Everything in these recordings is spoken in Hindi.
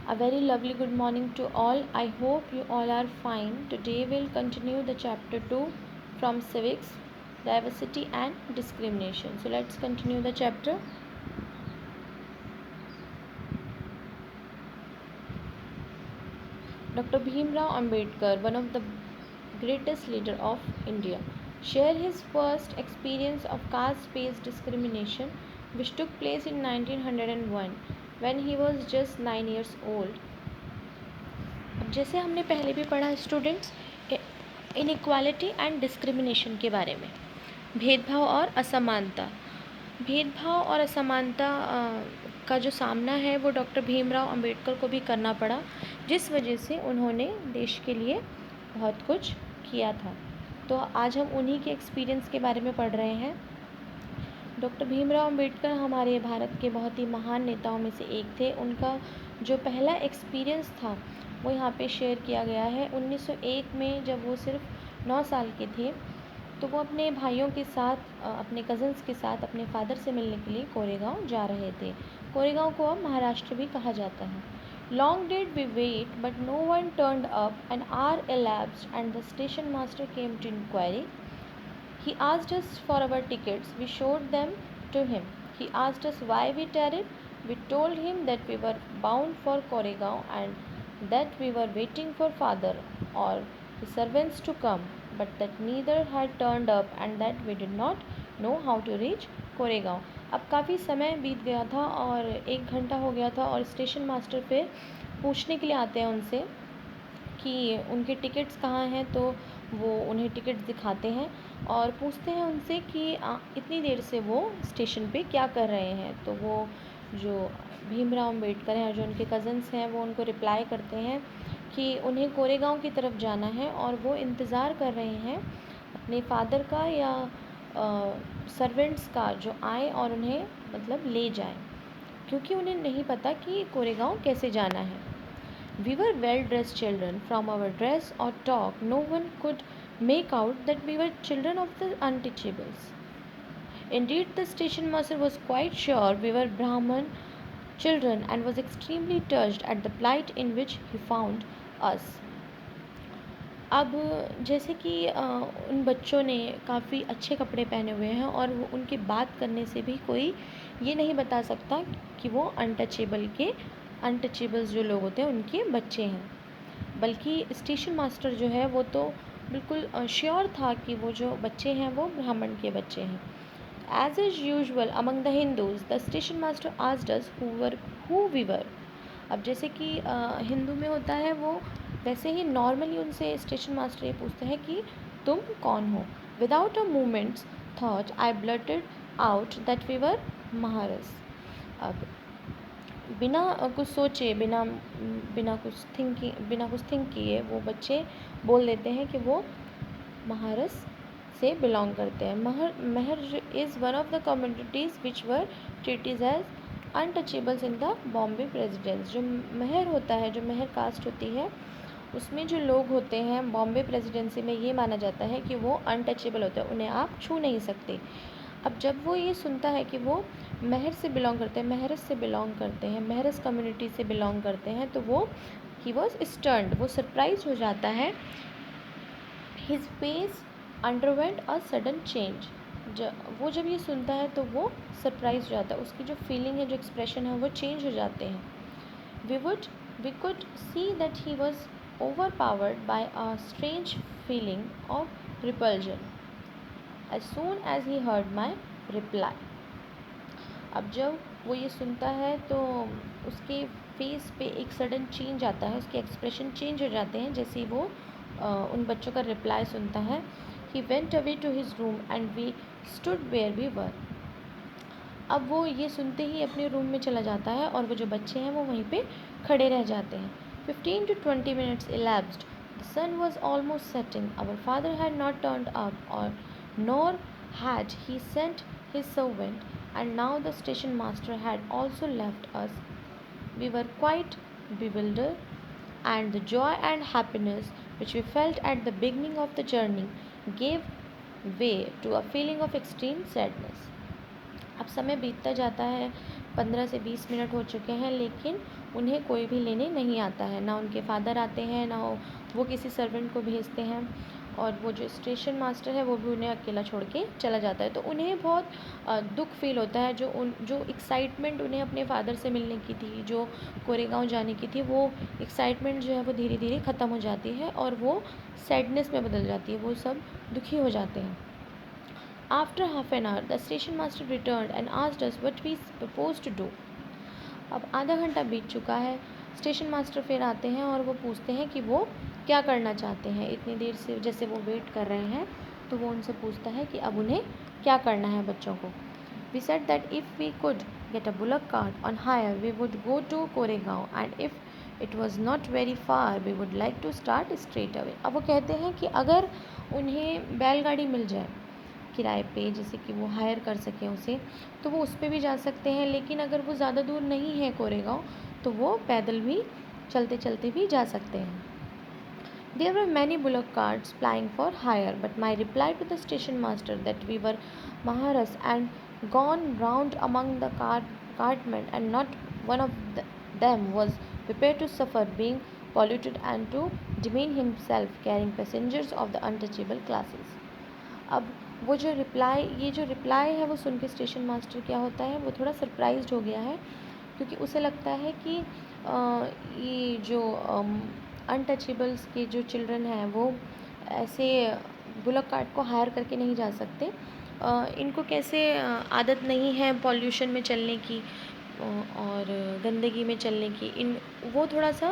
A very lovely good morning to all. I hope you all are fine. Today we'll continue the chapter 2 from civics, diversity and discrimination. So let's continue the chapter. Dr. Bhimrao Ambedkar, one of the greatest leader of India, shared his first experience of caste-based discrimination which took place in 1901 when he was just 9 years old. अब जैसे हमने पहले भी पढ़ा स्टूडेंट्स इनइक्वालिटी एंड डिस्क्रिमिनेशन के बारे में, भेदभाव और असमानता। भेदभाव और असमानता का जो सामना है वो डॉक्टर भीमराव अंबेडकर को भी करना पड़ा, जिस वजह से उन्होंने देश के लिए बहुत कुछ किया था। तो आज हम उन्हीं के एक्सपीरियंस के बारे में पढ़ रहे हैं। डॉक्टर भीमराव अंबेडकर हमारे भारत के बहुत ही महान नेताओं में से एक थे। उनका जो पहला एक्सपीरियंस था वो यहाँ पे शेयर किया गया है। 1901 में जब वो सिर्फ 9 साल के थे तो वो अपने भाइयों के साथ, अपने कज़न्स के साथ अपने फादर से मिलने के लिए कोरेगांव जा रहे थे। कोरेगांव को अब महाराष्ट्र भी कहा जाता है। Long did we wait but no one turned up, an hour elapsed and the station master came to inquiry. He asked us for our tickets. We showed them to him. He asked us why we tarried. We told him that we were bound for Koregaon and that we were waiting for father or the servants to come, but that neither had turned up and that we did not know how to reach Koregaon. अब काफ़ी समय बीत गया था और 1 घंटा हो गया था और स्टेशन मास्टर फिर पूछने के लिए आते हैं उनसे कि उनके टिकट्स कहाँ हैं। तो वो उन्हें टिकट्स दिखाते हैं और पूछते हैं उनसे कि इतनी देर से वो स्टेशन पे क्या कर रहे हैं। तो वो जो भीमराव अंबेडकर हैं और जो उनके कज़न्स हैं वो उनको रिप्लाई करते हैं कि उन्हें कोरेगांव की तरफ जाना है और वो इंतज़ार कर रहे हैं अपने फादर का या सर्वेंट्स का जो आए और उन्हें मतलब ले जाए, क्योंकि उन्हें नहीं पता कि कोरेगांव कैसे जाना है। We were well-dressed children. From our dress or talk, no one could make out that we were children of the untouchables. Indeed, the station master was quite sure we were Brahman children and was extremely touched at the plight in which he found us. अब जैसे कि उन बच्चों ने काफ़ी अच्छे कपड़े पहने हुए हैं और वो उनकी बात करने से भी कोई ये नहीं बता सकता कि वो अनटचेबल्स जो लोग होते हैं उनके बच्चे हैं, बल्कि स्टेशन मास्टर जो है वो तो बिल्कुल श्योर था कि वो जो बच्चे हैं वो ब्राह्मण के बच्चे हैं। As is usual among the Hindus the station master asked us who we were. अब जैसे कि हिंदू में होता है वो वैसे ही नॉर्मली उनसे स्टेशन मास्टर ये पूछते हैं कि तुम कौन हो. Without a moment's thought I blurted out that we were Mahars. अब बिना कुछ सोचे, बिना कुछ थिंक किए वो बच्चे बोल देते हैं कि वो महारस से बिलोंग करते हैं. Mahar is one of the communities which were treated as untouchables in the Bombay Presidency. जो महर होता है, जो महर कास्ट होती है, उसमें जो लोग होते हैं बॉम्बे प्रेसिडेंसी में ये माना जाता है कि वो अनटचेबल होते हैं, उन्हें आप छू नहीं सकते. अब जब वो ये सुनता है कि वो महर से बिलोंग करते हैं, महरस से बिलोंग करते हैं, महरस कम्युनिटी से बिलोंग करते हैं, तो वो ही वॉज स्टर्न्ड, वो सरप्राइज हो जाता है. His face underwent a sudden change. वो जब ये सुनता है तो वो सरप्राइज हो जाता है, उसकी जो फीलिंग है, जो एक्सप्रेशन है वो चेंज हो जाते हैं. We could see that he was overpowered by a strange feeling of repulsion as soon as he heard my reply. अब जब वो ये सुनता है तो उसके फेस पे एक सडन चेंज आता है, उसके एक्सप्रेशन चेंज हो जाते हैं जैसे ही वो उन बच्चों का रिप्लाई सुनता है. He went away to his room and we stood where we were. अब वो ये सुनते ही अपने रूम में चला जाता है और वो जो बच्चे हैं वो वहीं पे खड़े रह जाते हैं. 15 to 20 minutes elapsed. The sun was almost setting. Our father had not turned up, nor had he sent his servant, and now the station master had also left us. We were quite bewildered, and the joy and happiness which we felt at the beginning of the journey gave way to a feeling of extreme sadness. अब समय बीतता जाता है, 15 से 20 मिनट हो चुके हैं, लेकिन उन्हें कोई भी लेने नहीं आता है। ना उनके फादर आते हैं, ना वो किसी सर्वेंट को भेजते हैं, और वो जो स्टेशन मास्टर है वो भी उन्हें अकेला छोड़ के चला जाता है। तो उन्हें बहुत दुख फील होता है। जो एक्साइटमेंट उन्हें अपने फादर से मिलने की थी, जो कोरेगांव जाने की थी, वो एक्साइटमेंट जो है वो धीरे धीरे ख़त्म हो जाती है और वो सैडनेस में बदल जाती है। वो सब दुखी हो जाते हैं। After half an hour, the station master returned and asked us what we proposed to do. अब आधा घंटा बीत चुका है। स्टेशन मास्टर फिर आते हैं और वो पूछते हैं कि वो क्या करना चाहते हैं। इतनी देर से जैसे वो वेट कर रहे हैं, तो वो उनसे पूछता है कि अब उन्हें क्या करना है बच्चों को। We said that if we could get a bullock cart on hire, we would go to Koregaon, and if it was not very far, we would like to start straight away. अब वो कहते हैं कि अगर उन्हें बैलगाड़ी मिल जाए किराए पे, जैसे कि वो हायर कर सकें उसे, तो वो उस पर भी जा सकते हैं। लेकिन अगर वो ज़्यादा दूर नहीं है कोरेगांव, तो वो पैदल भी चलते चलते भी जा सकते हैं। There were many bullock carts plying for hire, but my reply to the station master that we were Maharas and gone round among the cartmen, and not one of them was prepared to suffer being polluted and to demean himself carrying passengers of the untouchable classes. अब ये जो रिप्लाई है वो सुन के स्टेशन मास्टर क्या होता है, वो थोड़ा सरप्राइज्ड हो गया है, क्योंकि उसे लगता है कि ये जो अनटचेबल्स के जो चिल्ड्रन हैं वो ऐसे बुलक कार्ट को हायर करके नहीं जा सकते। इनको कैसे आदत नहीं है पॉल्यूशन में चलने की और गंदगी में चलने की। वो थोड़ा सा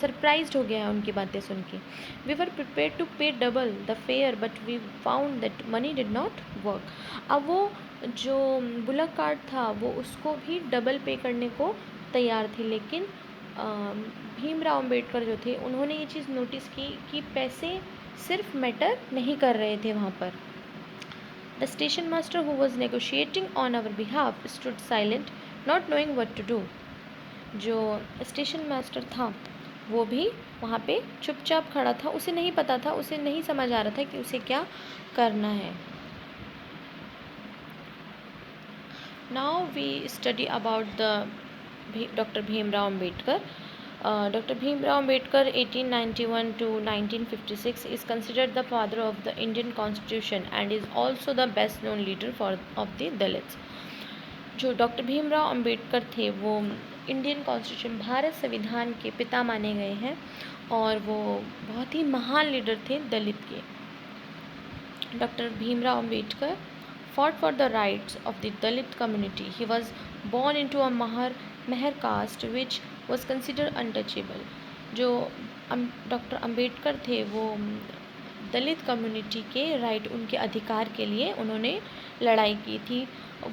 सरप्राइज्ड हो गया है उनकी बातें सुन के। We were prepare to pay double the fare, but we found that money did not work. अब वो जो बुलक कार्ट था वो उसको भी डबल पे करने को तैयार थे, लेकिन भीमराव अम्बेडकर जो थे उन्होंने ये चीज़ नोटिस की कि पैसे सिर्फ मैटर नहीं कर रहे थे वहाँ पर। The station master, who was negotiating on our behalf, stood silent, not knowing what to do. जो स्टेशन मास्टर था वो भी वहाँ पे चुपचाप खड़ा था। उसे नहीं पता था, उसे नहीं समझ आ रहा था कि उसे क्या करना है। Now we study about the Dr. Bhimrao Ambedkar. Dr. Bhimrao Ambedkar 1891 to 1956 is considered the father of the Indian Constitution and is also the best known leader of the Dalits. जो डॉक्टर भीमराव अंबेडकर थे वो इंडियन कॉन्स्टिट्यूशन भारत संविधान के पिता माने गए हैं और वो बहुत ही महान लीडर थे दलित के। Doctor Bhimrao Ambedkar fought for the rights of the Dalit community. He was born into a Meher caste which was considered untouchable. जो डॉक्टर अंबेडकर थे वो दलित कम्युनिटी के राइट, उनके अधिकार के लिए उन्होंने लड़ाई की थी।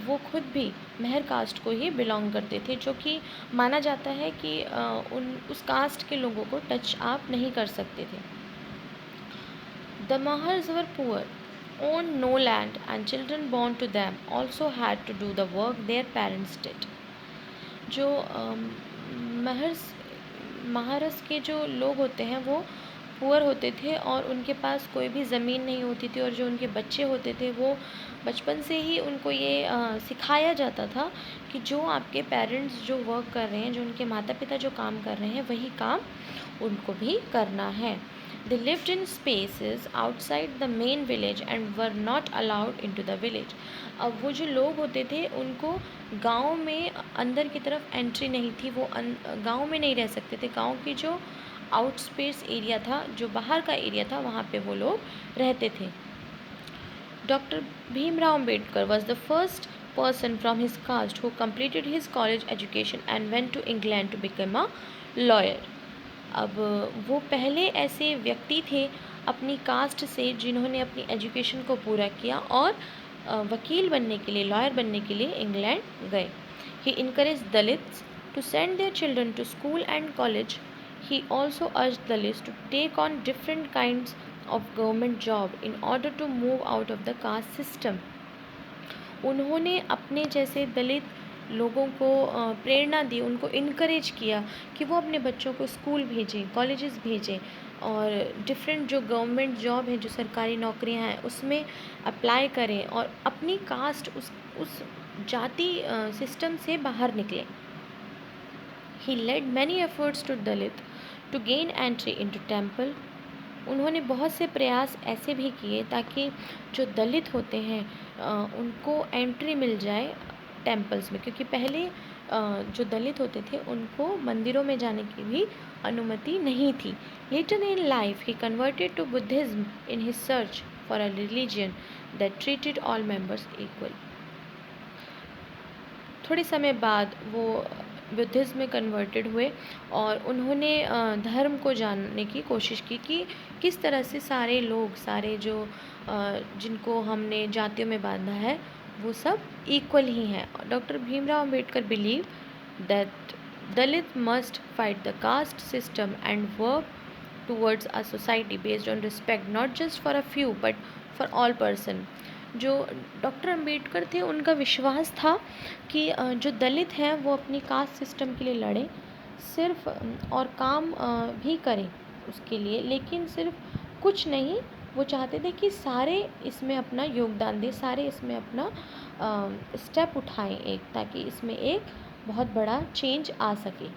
वो खुद भी मेहर कास्ट को ही बिलोंग करते थे, जो कि माना जाता है कि उस कास्ट के लोगों को टच आप नहीं कर सकते थे। The Mahars were poor, owned no land, and children born to them also had to do the work their parents did. जो महारस के जो लोग होते हैं वो पुअर होते थे और उनके पास कोई भी ज़मीन नहीं होती थी, और जो उनके बच्चे होते थे वो बचपन से ही उनको ये सिखाया जाता था कि जो आपके पेरेंट्स जो वर्क कर रहे हैं, जो उनके माता पिता जो काम कर रहे हैं, वही काम उनको भी करना है। They lived in spaces outside the main village and were not allowed into the village. अब वो जो लोग होते थे उनको गांव में अंदर की तरफ एंट्री नहीं थी, वो गांव में नहीं रह सकते थे। गांव की जो आउटस्पेस एरिया था, जो बाहर का एरिया था, वहाँ पे वो लोग रहते थे। Doctor Bhimrao Ambedkar was the first person from his caste who completed his college education and went to England to become a lawyer. अब वो पहले ऐसे व्यक्ति थे अपनी कास्ट से जिन्होंने अपनी एजुकेशन को पूरा किया और वकील बनने के लिए, लॉयर बनने के लिए इंग्लैंड गए। He encourage Dalits to send their children to school and college. He also urge Dalits to take on different kinds of government job in order to move out of the caste system. उन्होंने अपने जैसे दलित लोगों को प्रेरणा दी, उनको इनकरेज किया कि वो अपने बच्चों को स्कूल भेजें, कॉलेजेस भेजें और डिफरेंट जो गवर्नमेंट जॉब है, जो सरकारी नौकरियां हैं, उसमें अप्लाई करें और अपनी कास्ट उस जाति सिस्टम से बाहर निकले। He led many efforts to Dalit to gain entry into temple. उन्होंने बहुत से प्रयास ऐसे भी किए ताकि जो दलित होते हैं उनको एंट्री मिल जाए टेम्पल्स में, क्योंकि पहले जो दलित होते थे उनको मंदिरों में जाने की भी अनुमति नहीं थी। Later in life he converted to Buddhism in his search for a religion that treated all members equal. थोड़े समय बाद वो बुद्धिज़्म में कन्वर्टेड हुए और उन्होंने धर्म को जानने की कोशिश की कि किस तरह से सारे लोग, सारे जो जिनको हमने जातियों में बांधा है, वो सब इक्वल ही हैं। Doctor Bhimrao Ambedkar believe that Dalit must fight the caste system and work towards a society based on respect not just for a few but for all person. जो डॉक्टर अंबेडकर थे उनका विश्वास था कि जो दलित हैं वो अपनी कास्ट सिस्टम के लिए लड़ें, सिर्फ और काम भी करें उसके लिए, लेकिन सिर्फ कुछ नहीं, वो चाहते थे कि सारे इसमें अपना योगदान दें, सारे इसमें अपना स्टेप उठाएं एक, ताकि इसमें एक बहुत बड़ा चेंज आ सके।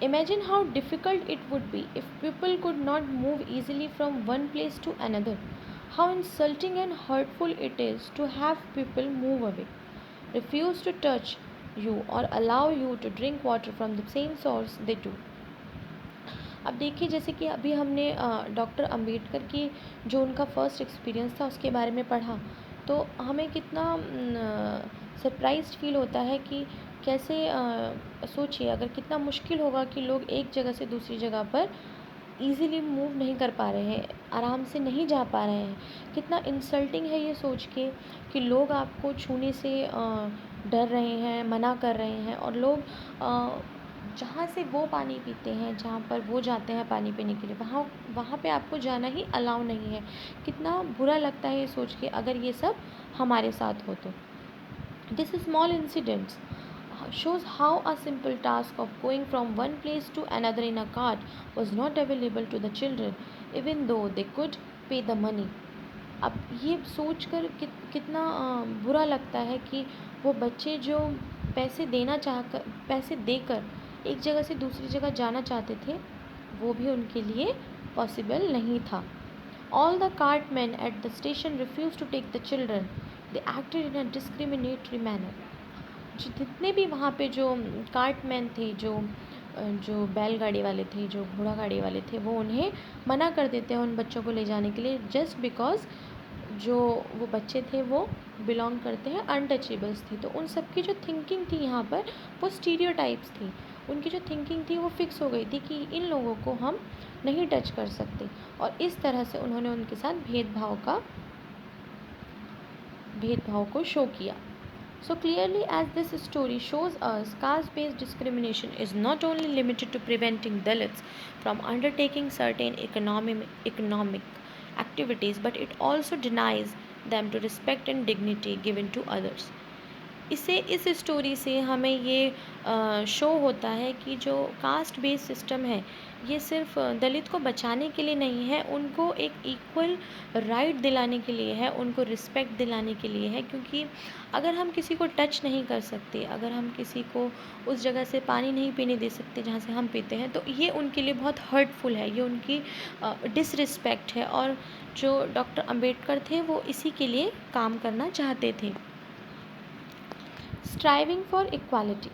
Imagine how difficult it would be if people could not move easily from one place to another. How insulting and hurtful it is to have people move away, refuse to touch you or allow you to drink water from the same source they do. अब देखिए, जैसे कि अभी हमने डॉक्टर अंबेडकर की जो उनका फर्स्ट एक्सपीरियंस था उसके बारे में पढ़ा, तो हमें कितना सरप्राइज्ड फील होता है कि कैसे सोचिए अगर कितना मुश्किल होगा कि लोग एक जगह से दूसरी जगह पर ईज़िली मूव नहीं कर पा रहे हैं, आराम से नहीं जा पा रहे हैं। कितना इंसल्टिंग है ये सोच के कि लोग आपको छूने से डर रहे हैं, मना कर रहे हैं, और लोग जहाँ से वो पानी पीते हैं, जहाँ पर वो जाते हैं पानी पीने के लिए, वहाँ वहाँ पे आपको जाना ही अलाउ नहीं है। कितना बुरा लगता है ये सोच के अगर ये सब हमारे साथ हो तो। This small incidents shows how a simple task of going from one place to another in a cart was not available to the children even though they could pay the money. अब ये सोचकर कितना बुरा लगता है कि वो बच्चे जो पैसे देकर एक जगह से दूसरी जगह जाना चाहते थे, वो भी उनके लिए पॉसिबल नहीं था. All the cartmen at the station refused to take the children. They acted in a discriminatory manner. जितने भी वहाँ पे जो कार्टमैन थे, जो बैलगाड़ी वाले थे, जो घोड़ा गाड़ी वाले थे, वो उन्हें मना कर देते हैं उन बच्चों को ले जाने के लिए, जस्ट बिकॉज जो वो बच्चे थे वो बिलोंग करते हैं अनटचेबल्स थे. तो उन सब की जो थिंकिंग थी यहाँ पर वो स्टीरियोटाइप्स थी. उनकी जो थिंकिंग थी वो फिक्स हो गई थी कि इन लोगों को हम नहीं टच कर सकते, और इस तरह से उन्होंने उनके साथ भेदभाव को शो किया. So clearly, as this story shows us, caste-based discrimination is not only limited to preventing Dalits from undertaking certain economic activities, but it also denies them to respect and dignity given to others. इस स्टोरी से हमें ये शो होता है कि जो कास्ट बेस्ड सिस्टम है ये सिर्फ दलित को बचाने के लिए नहीं है, उनको एक इक्वल राइट दिलाने के लिए है, उनको रिस्पेक्ट दिलाने के लिए है. क्योंकि अगर हम किसी को टच नहीं कर सकते, अगर हम किसी को उस जगह से पानी नहीं पीने दे सकते जहाँ से हम पीते हैं, तो ये उनके लिए बहुत हर्टफुल है, ये उनकी डिसरिस्पेक्ट है. और जो डॉक्टर अंबेडकर थे वो इसी के लिए काम करना चाहते थे. Striving for equality.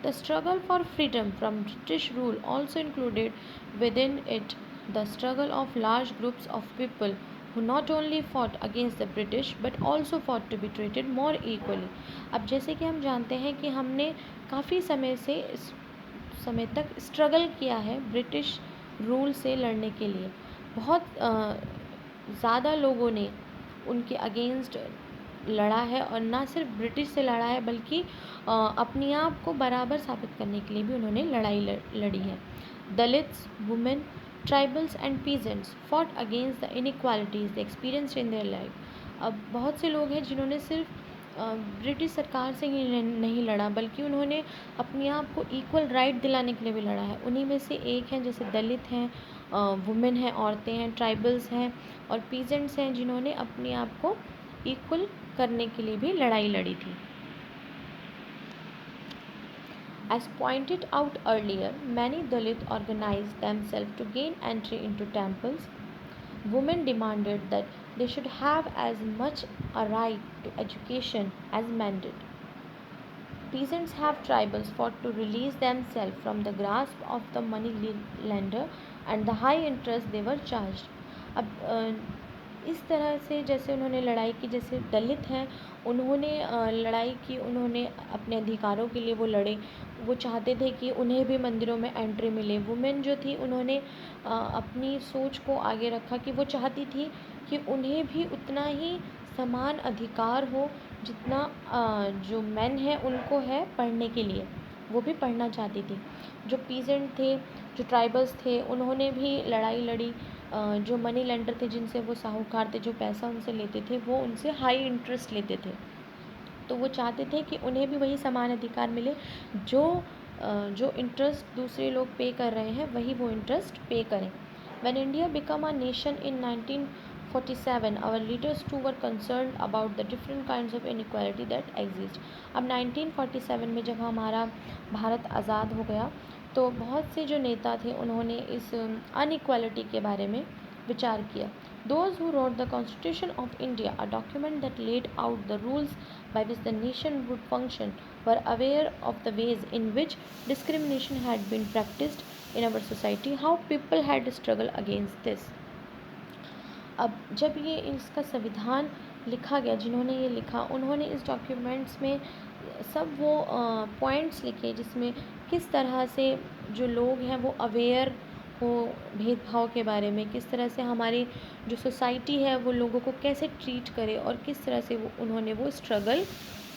The struggle for freedom from British rule also included within it the struggle of large groups of people who not only fought against the British but also fought to be treated more equally. अब जैसे कि हम जानते हैं कि हमने काफ़ी समय तक स्ट्रगल किया है ब्रिटिश रूल से लड़ने के लिए. बहुत ज़्यादा लोगों ने उनके अगेंस्ट लड़ा है, और ना सिर्फ ब्रिटिश से लड़ा है बल्कि अपने आप को बराबर साबित करने के लिए भी उन्होंने लड़ाई लड़ी है. Dalits, women, tribals and peasants fought against the inequalities they experienced in their life. अब बहुत से लोग हैं जिन्होंने सिर्फ ब्रिटिश सरकार से ही नहीं लड़ा, बल्कि उन्होंने अपने आप को इक्वल राइट दिलाने के लिए भी लड़ा है. उन्हीं में से एक हैं जैसे दलित हैं, वुमेन हैं, औरतें हैं, ट्राइबल्स हैं और पीजेंट्स हैं जिन्होंने अपने आप को इक्वल करने के लिए भी लड़ाई लड़ी थी। As pointed out earlier, many Dalit organized themselves to gain entry into temples. Women demanded that they should have as much a right to education as men did. Peasants have tribals fought to release themselves from the grasp of the money lender and the high interest they were charged. अब इस तरह से जैसे उन्होंने लड़ाई की, जैसे दलित हैं उन्होंने लड़ाई की, उन्होंने अपने अधिकारों के लिए वो लड़े। वो चाहते थे कि उन्हें भी मंदिरों में एंट्री मिले। वुमेन जो थी उन्होंने अपनी सोच को आगे रखा कि वो चाहती थी कि उन्हें भी उतना ही समान अधिकार हो जितना जो मेन है उनको है पढ़ने के लिए। वो भी पढ़ना चाहती थी। जो पीजेंट थे, जो ट्राइबल्स थे, उन्होंने भी लड़ाई लड़ी। जो मनी लेंडर थे, जिनसे वो साहूकार थे, जो पैसा उनसे लेते थे, वो उनसे हाई इंटरेस्ट लेते थे। तो वो चाहते थे कि उन्हें भी वही समान अधिकार मिले, जो इंटरेस्ट दूसरे लोग पे कर रहे हैं वही वो इंटरेस्ट पे करें। When India became a nation in 1947, our leaders too were concerned about the different kinds of inequality that exist. अब 1947 में जब हमारा भारत आज़ाद हो गया तो बहुत से जो नेता थे उन्होंने इस अनइक्वालिटी के बारे में विचार किया। Those who wrote the Constitution of India, a document that laid out the rules by which the nation would function, were aware of the ways in which discrimination had been practiced in our society, how people had struggled against this. अब जब ये इसका संविधान लिखा गया, जिन्होंने ये लिखा उन्होंने इस डॉक्यूमेंट्स में सब वो पॉइंट्स लिखे जिसमें किस तरह से जो लोग हैं वो अवेयर हो भेदभाव के बारे में, किस तरह से हमारी जो सोसाइटी है वो लोगों को कैसे ट्रीट करे और किस तरह से उन्होंने वो स्ट्रगल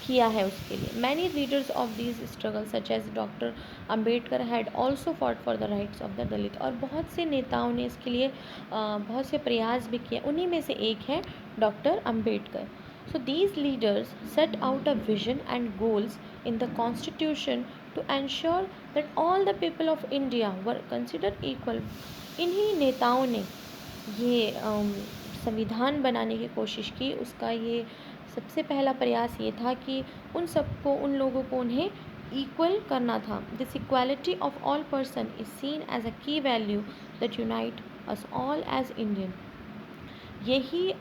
किया है उसके लिए। Many leaders of these struggle such as doctor Ambedkar had also fought for the rights of the Dalit. और बहुत से नेताओं ने इसके लिए बहुत से प्रयास भी किए। उन्हीं में से एक है doctor Ambedkar. So these leaders set out a vision and goals in the constitution to ensure that all the people of India were considered equal. इन्हीं नेताओं ने ये संविधान बनाने की कोशिश की। उसका ये सबसे पहला प्रयास ये था कि उन सबको, उन लोगों को उन्हें इक्वल करना था। This equality of all person is seen as a key value that unite us all as Indian. यही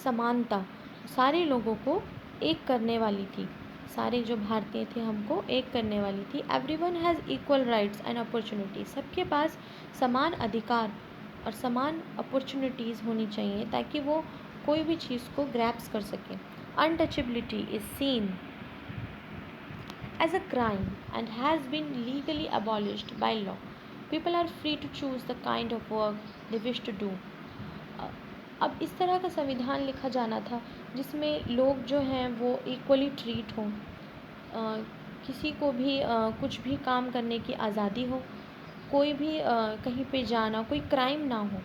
समानता सारे लोगों को एक करने वाली थी, सारे जो भारतीय थे हमको एक करने वाली थी। Everyone has equal rights and opportunities. सबके पास समान अधिकार और समान अपॉर्चुनिटीज़ होनी चाहिए ताकि वो कोई भी चीज़ को ग्रैप्स कर सकें। Untouchability is seen as a crime and has been legally abolished by law. People are free to choose the kind of work they wish to do. अब इस तरह का संविधान लिखा जाना था जिसमें लोग जो हैं वो इक्वली ट्रीट हों, किसी को भी कुछ भी काम करने की आज़ादी हो, कोई भी कहीं पे जाना, कोई क्राइम ना हो।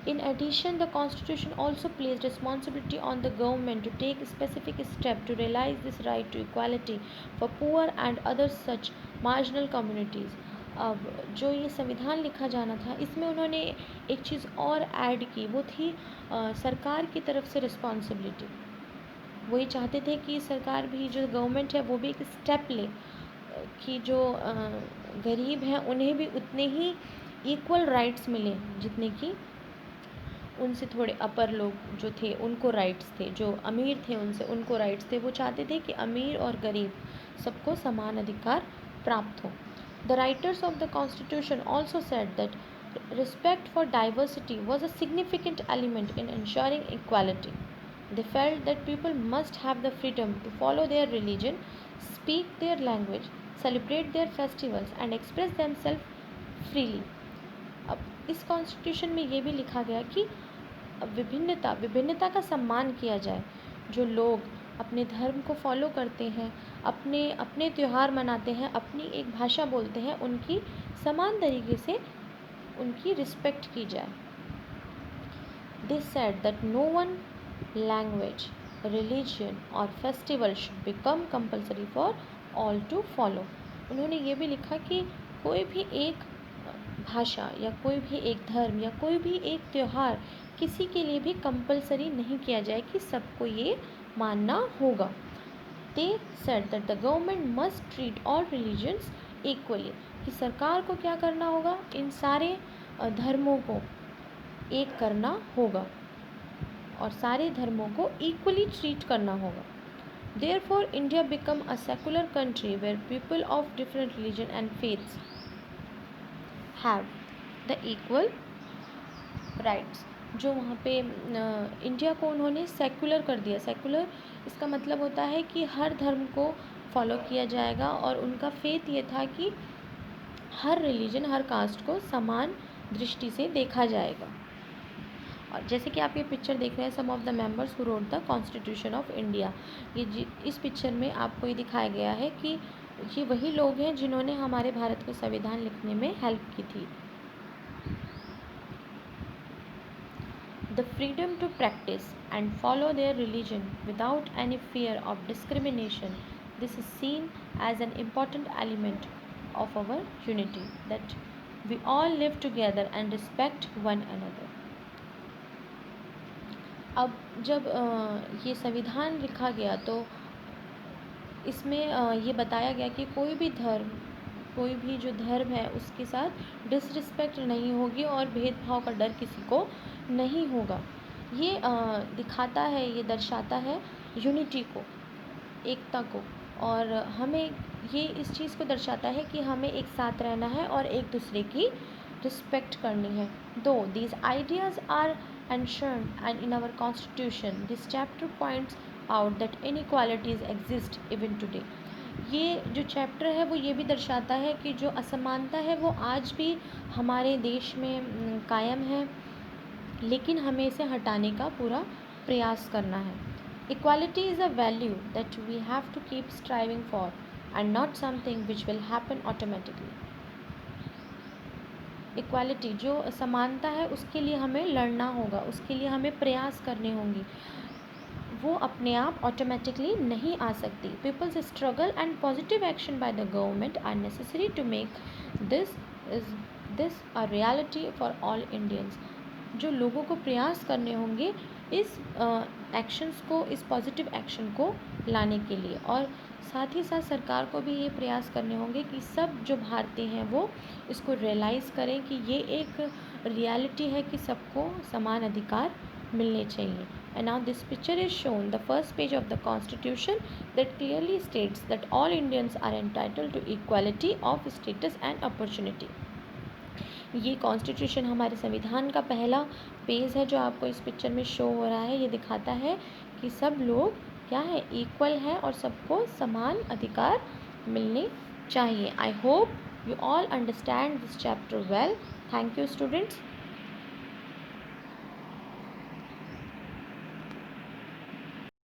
In addition, the Constitution also placed responsibility on the government to take specific steps to realize this right to equality for poor and other such marginal communities. अब जो ये संविधान लिखा जाना था इसमें उन्होंने एक चीज़ और ऐड की, वो थी सरकार की तरफ से रिस्पॉन्सिबिलिटी। वो ये चाहते थे कि सरकार भी, जो गवर्नमेंट है वो भी एक स्टेप ले कि जो गरीब हैं उन्हें भी उतने ही इक्वल राइट्स मिले जितने कि उनसे थोड़े अपर लोग जो थे उनको राइट्स थे, जो अमीर थे उनसे उनको राइट्स थे। वो चाहते थे कि अमीर और गरीब सबको समान अधिकार प्राप्त हो। The writers of the constitution also said that respect for diversity was a significant element in ensuring equality. They felt that people must have the freedom to follow their religion, speak their language, celebrate their festivals and express themselves freely. अब इस कॉन्स्टिट्यूशन में ये भी लिखा गया कि विभिन्नता का सम्मान किया जाए। जो लोग अपने धर्म को फॉलो करते हैं, अपने अपने त्यौहार मनाते हैं, अपनी एक भाषा बोलते हैं, उनकी समान तरीके से उनकी रिस्पेक्ट की जाए। They said that no one language, religion और festival should become compulsory for all to follow. उन्होंने ये भी लिखा कि कोई भी एक भाषा या कोई भी एक धर्म या कोई भी एक त्यौहार किसी के लिए भी कंपलसरी नहीं किया जाए कि सबको ये मानना होगा। They said that the government must treat all religions equally, कि सरकार को क्या करना होगा, इन सारे धर्मों को एक करना होगा और सारे धर्मों को इक्वली ट्रीट करना होगा। Therefore, India became a secular country where people of different religion and faiths have the equal rights। जो वहाँ पे इंडिया को उन्होंने सेकुलर कर दिया। सेकुलर इसका मतलब होता है कि हर धर्म को फॉलो किया जाएगा और उनका फेथ ये था कि हर रिलीजन, हर कास्ट को समान दृष्टि से देखा जाएगा। और जैसे कि आप ये पिक्चर देख रहे हैं, some of the members who wrote the constitution of India, इस पिक्चर में आपको ये दिखाया गया है कि ये वही लोग हैं जिन्होंने हमारे भारत को संविधान लिखने में हेल्प की थी। The freedom to practise and follow their religion without any fear of discrimination, this is seen as an important element of our unity, that we all live together and respect one another. अब जब ये संविधान लिखा गया तो इसमें ये बताया गया कि कोई भी धर्म, कोई भी जो धर्म है उसके साथ डिसरिस्पेक्ट नहीं होगी और भेदभाव का डर किसी को नहीं होगा। ये दिखाता है, ये दर्शाता है यूनिटी को, एकता को, और हमें ये इस चीज़ को दर्शाता है कि हमें एक साथ रहना है और एक दूसरे की रिस्पेक्ट करनी है। Though these ideas are enshrined and in our constitution, this chapter points out that inequalities exist even today। ये जो चैप्टर है वो ये भी दर्शाता है कि जो असमानता है वो आज भी हमारे देश में कायम है, लेकिन हमें इसे हटाने का पूरा प्रयास करना है। Equality is a value that we have to keep striving for and not something which will happen automatically. Equality, जो समानता है, उसके लिए हमें लड़ना होगा, उसके लिए हमें प्रयास करने होंगे, वो अपने आप ऑटोमेटिकली नहीं आ सकती। People's struggle and positive action by the government are necessary to make this a reality for all Indians. जो लोगों को प्रयास करने होंगे इस एक्शंस को, इस पॉजिटिव एक्शन को लाने के लिए, और साथ ही साथ सरकार को भी ये प्रयास करने होंगे कि सब जो भारतीय हैं वो इसको रियलाइज़ करें कि ये एक रियलिटी है कि सबको समान अधिकार मिलने चाहिए। And now this picture is shown the first page of the constitution that clearly states that all Indians are entitled to equality of status and opportunity। ये कॉन्स्टिट्यूशन हमारे संविधान का पहला पेज है जो आपको इस पिक्चर में शो हो रहा है। ये दिखाता है कि सब लोग क्या है, इक्वल है और सबको समान अधिकार मिलने चाहिए। I hope you all understand this chapter well. Thank you students.